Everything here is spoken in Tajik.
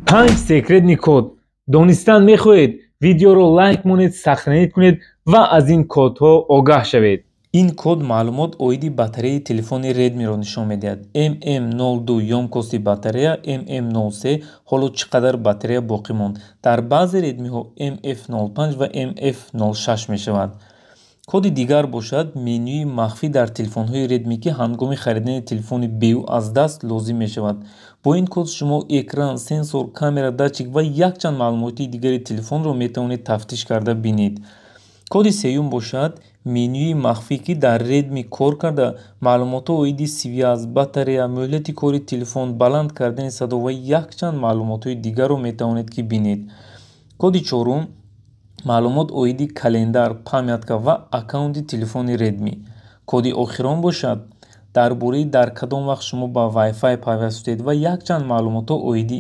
5 секретни код. Донистан мехоҳед? Видеоро лайк монед, сахранӣ кунед ва аз ин кодҳо огаҳ шавед. ин код маълумот оиди батареяи телефони Redmi-ро нишон медиҳад. MM02 ёмкости батарея, MM03 ҳоло чӣ қадар батарея боқӣ монд. Дар баъзе Redmi-ҳо MF05 ва MF06 мешавад. коди дигар бошад менюи махфӣ дар телефонҳои Redmi, ки ҳангоми харидани телефони беу аз даст лозим мешавад. Бо ин код шумо экран, сенсор, камера, датчик ва якчанд маълумоти дигари телефонро метавонед тафтиш карда бинед. коди сеюм бошад менюи махфӣ, ки дар Redmi кор карда маълумотҳо оиди связ, батарея, мӯҳлати кори телефон, баланд кардани садо ва якчанд маълумотҳои дигарро метавонед ки бинед. коди чорум маълумот оиди календар, памятка ва аккаунти телефони Redmi. коди охирон бошад дар бораи дар кадом вақт шумо ба Wi-Fi пайвастед ва якчанд маълумотҳо оиди